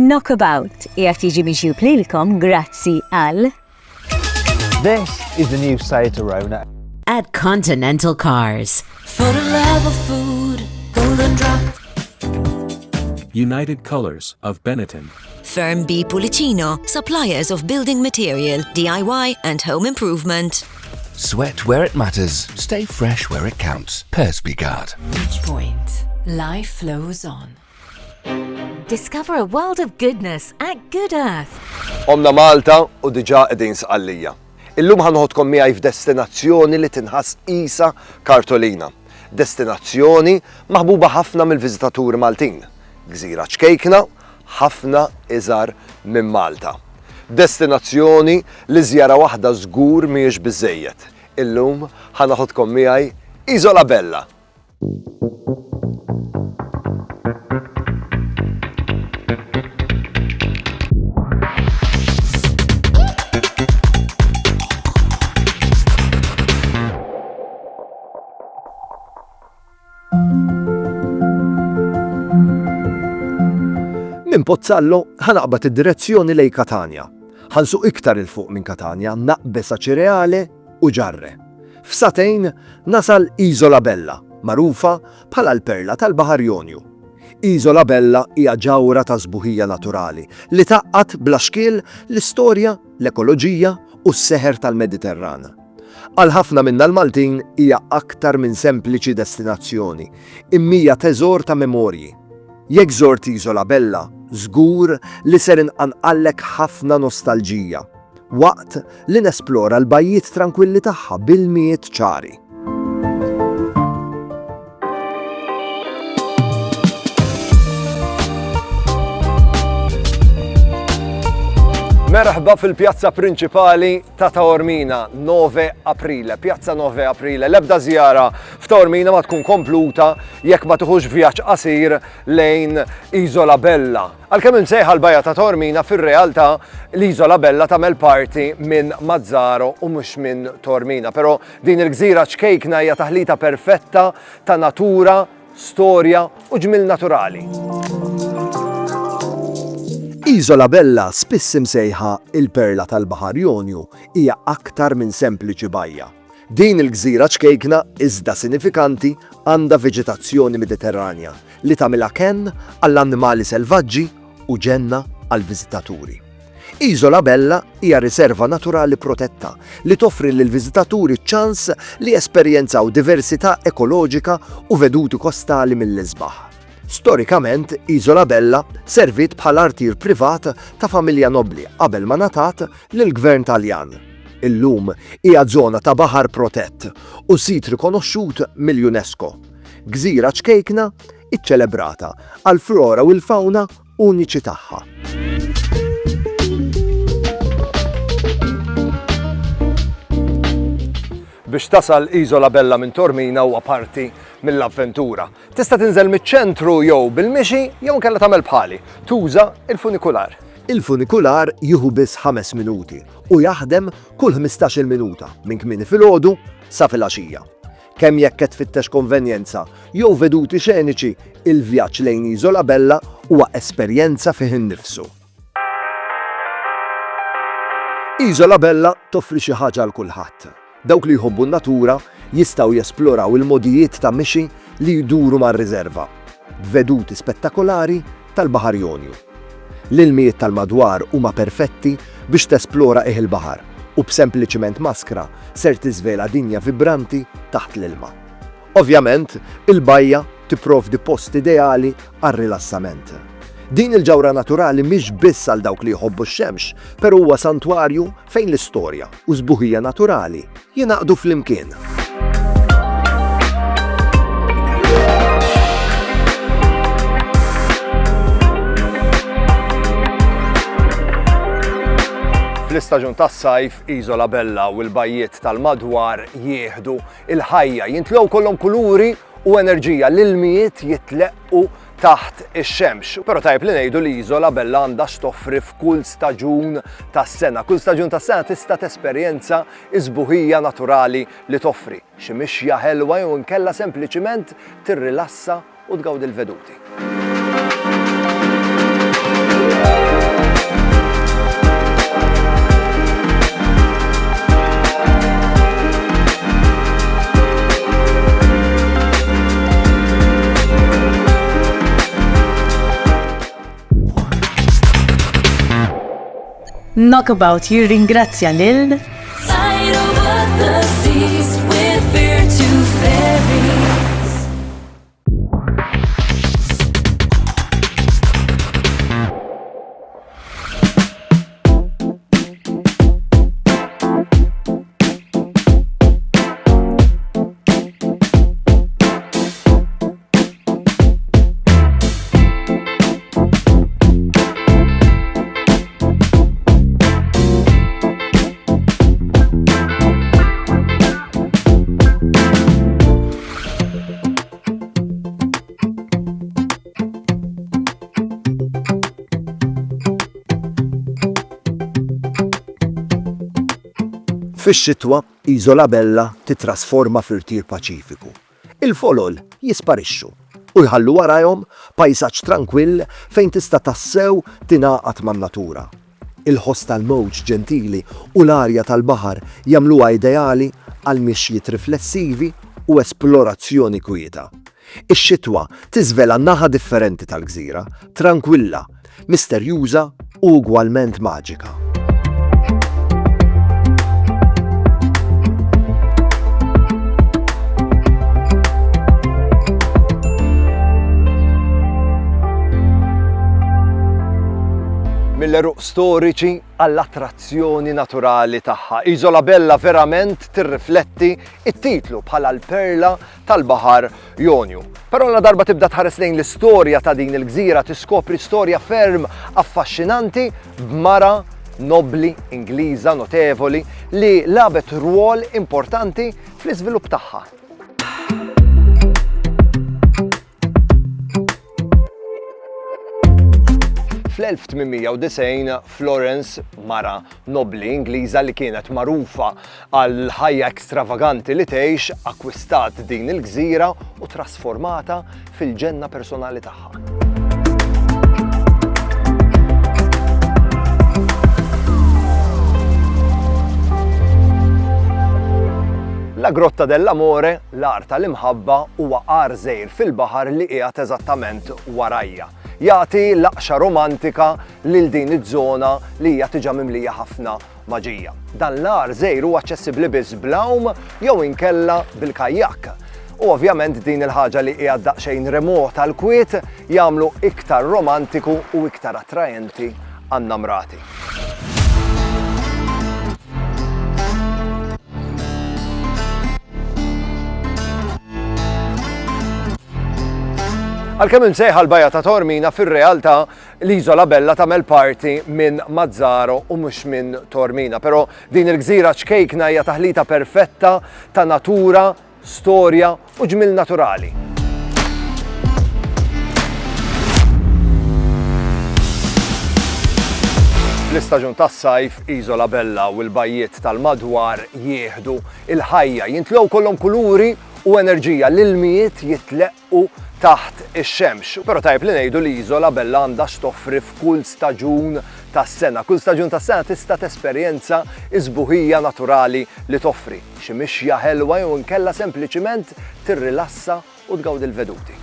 Knockabout qiegħed jiġi mixjub lilkom grazzi għal This is the new Sata Rona. At Continental Cars. For the love of food, Golden Drop. United Colors of Benetton. Firm B Pulicino, suppliers of building material, DIY and home improvement. Sweat where it matters. Stay fresh where it counts. Persby Guard. Reach Point. Life flows on. Discover a world of goodness at Good Earth. Omna Malta u diġà qegħdin sqallija. Illum ħanħodkom miegħi f'destinazzjoni li tinħass qisha Kartolina. Destinazzjoni maħbuba ħafna mill-viżitaturi Maltin. Gżira ċkejkna, ħafna iżgħar minn Malta. Destinazzjoni li żjara waħda żgur mhijiex biżżejjed. Illum ħanaħodkom miegħi Isola Bella. Min Pozzallo ħanaqbad id-direzzjoni lejn Catania. Ħansuq iktar il-fuq minn Catania, naqbesa ċireale u ġarre. F'satejn nasal Isola Bella, magħrufa bħala l-perla tal-Baħar Jonju. Isola Bella hija ġawra ta' sbuħija naturali li taqqat bla xkiel l-istorja, l-ekoloġija u s-seħer tal-Mediterran. Għal ħafna minna l-Maltin hija aktar minn sempliċi destinazzjoni, immija teżor ta' memorji. Jekk żort Isola Bella, żgur li ser inqanqallek ħafna nostalġija, waqt li nesplora l-bajjiet tranquilli tagħha bil-miet ċari. Merħba fil-pjazza prinċipali ta' Taormina, 9 Aprile, pjazza 9 Aprile. L-ebda żjara f'Taormina ma tkun kompluta jekk ma tieħux vjaġġ qasir lejn Isola Bella. Għalkemm imsejħa l-bajja ta' Taormina fir-realtà l-Isola Bella tagħmel parti minn Mazzaro u mhux minn Taormina, però din il-gżira ċkejkna hija taħlita perfetta ta' natura, storja u ġmil naturali. Isola Bella, spiss imsejħa il-perla tal-Baħar Jonju, hija aktar minn sempliċi bajja. Din il-gżira ċkejkna iżda sinifikanti għandha veġetazzjoni mediterranja li tagħmilha kenn għall-annimali selvaġġi u ġenna għall-viżitaturi. Isola Bella hija riserva naturali protetta li toffri lill-viżitaturi ċans li esperjenzaw diversità ekoloġika u veduti kostali mill-isbaħ. Storikament, Isola Bella servit bħal artir privat ta' familja nobli qabel ma ngħatat lill-Gvern Taljan. Illum hija żona ta' baħar protett u sit rikonoxxut mill-UNESCO. Gżira ċkejkna iċċelebrata għall-flora u l-fawna uniċi tagħha. Biex tasal Isola Bella minn Taormina huwa parti mill-avventura. Tista' tinżel miċ-ċentru jew bil-mixi jew inkella tagħmel bħali. Tuża il-funikular. Il-funikular jieħu biss 5 minuti u jaħdem kull 15-il minuta minn kmieni filgħodu sa filgħaxija. Kemm jekk qed tfittex konvenjenza jew veduti xeniċi, il-vjaġġ lejn Isola Bella huwa esperjenza fih innifsu. Isola Bella toffri xi ħaġa għal kulħadd. Dawk li jħobbu n-natura jistgħu jesploraw il-modijiet ta' mixi li jduru mar-riserva, b'veduti spettakolari tal-Baħar Jonju. L-ilmijiet tal-madwar huma perfetti biex tesplora il-baħar u b'sempliċiment maskra ser tiżvela dinja vibranti taħt l-ilma. Ovvjament, il-bajja tipprovdi post ideali għar-rilassament. Din il-ġawra naturali mhix biss għal dawk li jħobbu x-xemx, però huwa santwarju fejn l-istorja u sbuħija naturali jingħaqdu flimkien. Fl-istaġun tas-sajf, Isola Bella u l-bajjiet tal-madwar jieħdu il-ħajja, jintlew kollhom kuluri u enerġija, l-ilmijiet jitleqqu taħt ix-xemx. Però tajb li ngħidu li Isola Bella għandha x'toffri f'kull staġun tas-sena. Kull staġun tas-sena tista' tesperjenza sbuħija naturali li toffri. Xi mixja ħelwa jew inkella sempliċiment tirrilassa u tgawdi l-veduti. Knockabout jirringrazzja lil Fix-xitwa, Iżola Bella titrasforma f'irtier paċifiku. Il-folol jisparixxu u jħallu warahom pajsaġġ tranquill fejn tista' tassew tingħaqad man-natura. Il-ħoss tal-mowġ ġentili u l-arja tal-baħar jagħmluha ideali għal mixjiet riflessivi u esplorazzjoni kwieta. Ix-xitwa tiżvela naħa differenti tal-gżira, tranquilla, misterjuża u ugwalment maġika. Mill-eruq storiċi għall-attrazzjoni naturali tagħha. Iżola Bella verament tirrifletti it-titlu bħala l-perla tal-Baħar Jonju. Però la darba tibda tħares lejn l-istorja ta' din il-gżira tiskopri storja ferm affaxxinanti b'mara nobli Ingliża notevoli li labet rwol importanti fl-iżvilupp tagħha. Fl-1890 Florence, mara nobli Ingliża li kienet magħrufa għal ħajja ekstravaganti li tgħix, akkwistat din il-gżira u trasformata fil-ġenna personali tagħha. La Grotta dell'Amore, l-ar tal-imħabba, huwa għar żgħir fil-baħar li qiegħed eżattament warajja. Jagħti laqxa romantika lil din iż-żona li hija tiġa mimlija ħafna maġija. Dan l-għar żgħir huwa aċċessibbli biss bl-għawm jew inkella bil-kajjak. U ovvjament din il-ħaġa li hija daqsxejn remota l-kwiet jagħmlu iktar romantiku u iktar attrajenti għan-namrati. Għalkemm imsejħa l-bajja ta' Taormina fir-realtà l-Iżola Bella tagħmel parti minn Mazzaro u mhux minn Taormina, però din il-gżira ċkejkna hija taħlita perfetta ta' natura, storja u ġmil naturali. Fl-istaġun tas-sajf, Iżola Bella u l-bajjiet tal-madwar jieħdu il-ħajja, jintlew kollhom kuluri u enerġija l-ilmijiet jitleqqu taħt ix-xemx. Però tajb li ngħidu li Iżola Bella għandha x'toffri f'kull staġun tas-sena. Kull staġun tas-sena tista' tesperjenza iżbuħija naturali li toffri. Xi mixja ħelwa jew inkella sempliċiment tirrilassa u tgawdi l-veduti.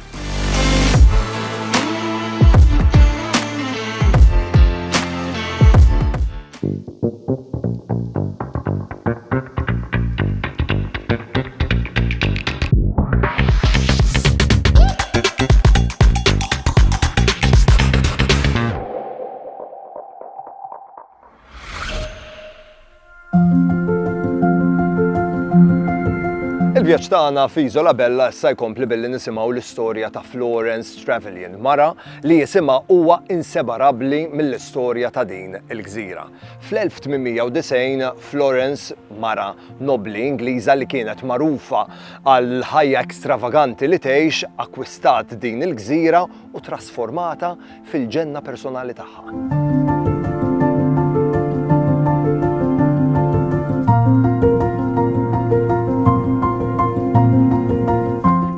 Il-vjaġġ tagħna f'Iżola Bella issa jkompli billi nisimgħu l-istorja ta' Florence Trevelyan, mara li jisimha huwa inseparabbli mill-istorja ta' din il-gżira. Fl-1890 Florence, mara nobli Ingliża li kienet magħrufa għal ħajja ekstravaganti li tgħix, akkwistat din il-gżira u trasformata fil-ġenna personali tagħha.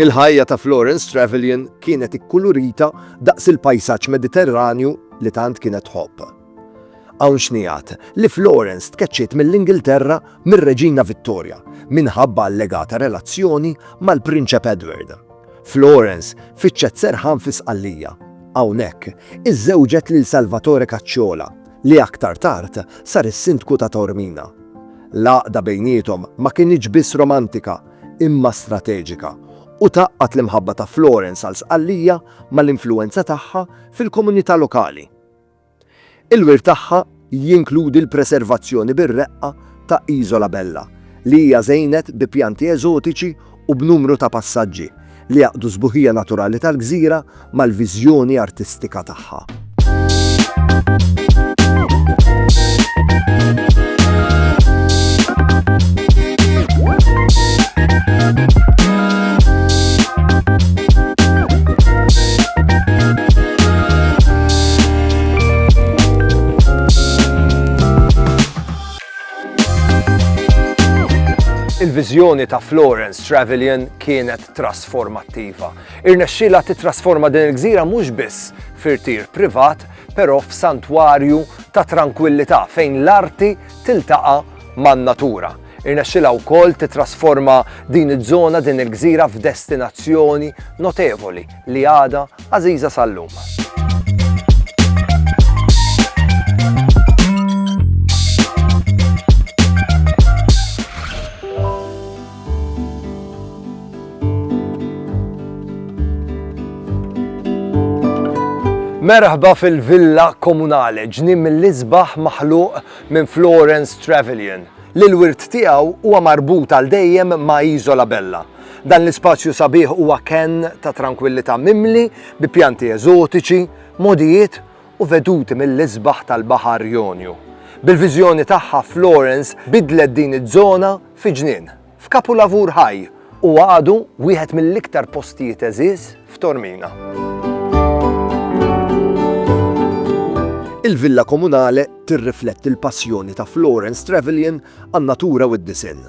Il-ħajja ta' Florence Trevelyan kienet ikkulurita daqs il-pajsaġġ Mediterranju li tant kienet ħobb. Hawn xnijat li Florence tkeċċiet mill-Ingilterra mir-Reġina Vittoria minħabba allegata relazzjoni mal-Prinċep Edward. Florence fiċċet serħan fi Sqallija. Hawnhekk iżżewġet lil Salvatore Cacciola, li aktar tard sar is-sindku ta' Taormina. L-għaqda bejniethom ma kienx biss romantika, imma strateġika u taqqat l-imħabba ta' Florence għal sqallija mal-influenza tagħha fil-komunità lokali. Il-wirt tagħha jinkludi l-preservazzjoni bir-reqqa ta' Isola Bella li hija żejnet bi pjanti eżotiċi u b'numru ta' passaġġi li jaqdu sbuħija naturali tal-gżira mal-viżjoni artistika tagħha. Il-viżjoni ta' Florence Trevelyan kienet trasformattiva. Irnexxielha titrasforma din il-gżira mhux biss f'irtir privat, però f'santwarju ta' tranquillità fejn l-arti tiltaqa' man-natura. Irnexxielha wkoll titrasforma din iż-żona din il-gżira f'destinazzjoni notevoli li għadha għażiża sal-lum. Merħba fil-villa komunali ġniem mill-isbaħ maħluq minn Florence Trevelyan li l-wirt tiegħu huwa marbut għal dejjem ma' Isola Bella. Dan l-ispazju sabiħ huwa kenn ta' tranquillità mimli bi pjanti eżotiċi, modijiet u veduti mill-isbaħ tal-Baħar Jonju. Bil-viżjoni tagħha Florence bidlet din iż-żona fi ġnien, f'kapulavur ħaj u għadu wieħed mill-iktar postijiet eżiż f'Taormina. Il-villa komunale tirrifletti l-passjoni ta' Florence Trevelyan għan-natura u d-disinn.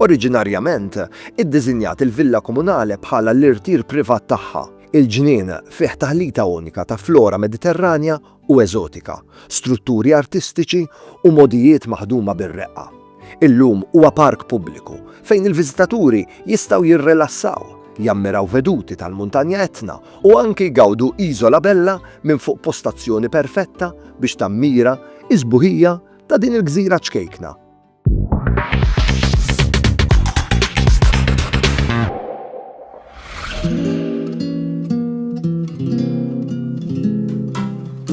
Oriġinarjament, iddiżinjat il-villa komunale bħala l-irtir privat tagħha. Il-ġnien fih taħlita unika ta' flora mediterranja u eżotika, strutturi artistiċi u modijiet maħduma bir-reqqa. Illum huwa park pubbliku fejn il-viżitaturi jistgħu jirrelassaw, jammiraw veduti tal-Muntanja Etna u anki jgawdu Isola Bella minn fuq postazzjoni perfetta biex tammira iż-sbuħija ta' din il-gżira ċkejkna.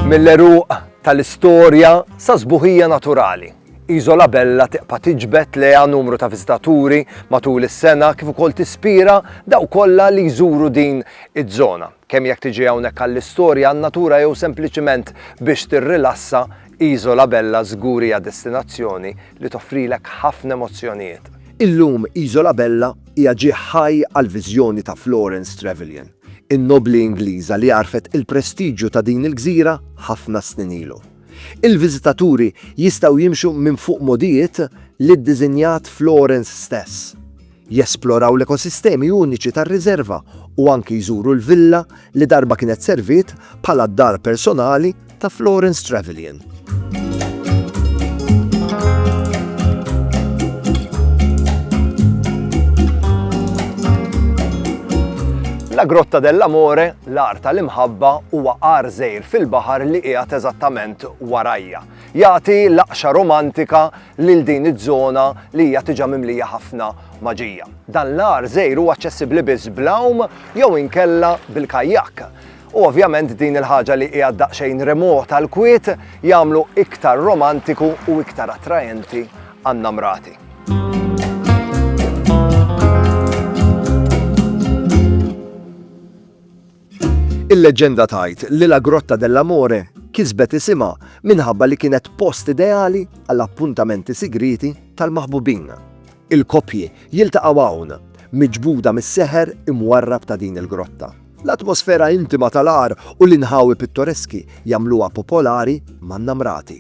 Mill-eruq tal-istorja sa sbuħija naturali. Isola Bella tiqpa' tiġbed leha numru ta' viżitaturi matul is-sena kif ukoll tispira daw kollha li jżuru din iż-żona. Kemm jekk tiġi hawnhekk għall-istorja għan-natura jew sempliċement biex tirrilassa, Isola Bella żgur hija destinazzjoni li toffrilek ħafna emozzjonijiet. Illum Isola Bella hija ġieħ ħaj għall-viżjoni ta' Florence Trevelyan, in-nobli Ingliża li għarfet il-prestiġġju ta' din il-gżira ħafna snin ilu. Il-viżitaturi jistgħu jimxu minn fuq modijiet li ddiżinjat Florence stess. Jesploraw l-ekosistemi uniċi tar-riserva u anki jżuru l-villa li darba kienet servit bħala d-dar personali ta' Florence Trevelyan. La Grotta dell'Amore, l-ar tal-imħabba huwa għar żgħir fil-baħar li qiegħed eżattament warajja. Jagħti laqxa romantika lil din iż-żona li hija tiġa mimlija ħafna maġija. Dan l-għar żgħir huwa aċċessibbli biss bl-għawm jew inkella bil-kajjak. U ovvjament din il-ħaġa li hija daqsxejn remota l-kwiet jagħmlu iktar romantiku u iktar attrajenti għan-namrati. Il-leġenda tajt li la Grotta dell'Amore kisbet isimha minħabba li kienet post ideali għall-appuntamenti sigriti tal-maħbubin. Il-koppji jiltaqgħu hawn, miġbuda mis-seħer imwarrab ta' din il-grotta. L-atmosfera intima tal-ar u l-inħawi pittoreski jagħmluha popolari man-namrati.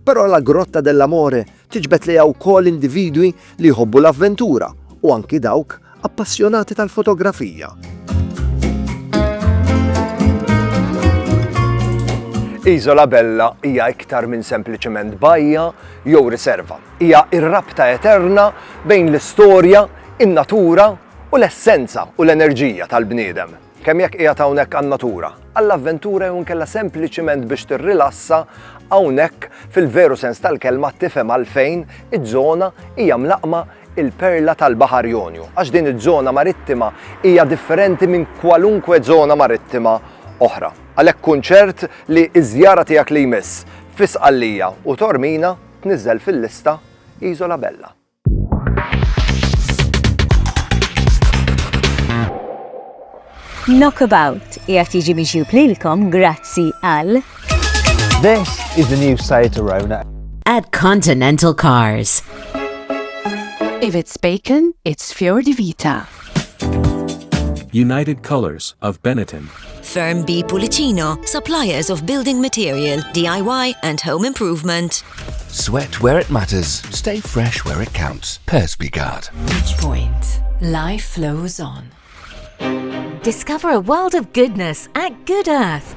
Però la Grotta dell'Amore tiġbed liha wkoll individwi li jħobbu l-avventura u anki dawk appassjonati tal-fotografija. Isola Bella hija iktar minn sempliċement bajja jew riserva. Hija r-rabta eterna bejn l-istorja, in-natura u l-essenza u l-enerġija tal-bniedem. kemm jekk qiegħed hawnhekk għan-natura, għall-avventura jew inkella sempliċiment biex tirrilassa, hawnhekk fil-veru sens tal-kelma tifhem għalfejn iż-żona hija mlaqma il-perla tal-Baħar Jonju, għax din iż-żona marittima hija differenti minn kwalunkwe żona marittima oħra. Għalhekk kun ċert li ż-żjara tiegħek li jmiss fi Sqallija u Tormina tniżżel fil-lista Isola Bella. Knockabout jgħat jiġi mixjub lilkom grazzi għal This is the new Seat Arona at Continental Cars. If it's bacon, it's Fior di Vita. United Colors of Benetton. Firm B Pulicino, suppliers of building material, DIY and home improvement. Sweat where it matters. Stay fresh where it counts. Perspeguard. Point. Life flows on. Discover a world of goodness at Good Earth.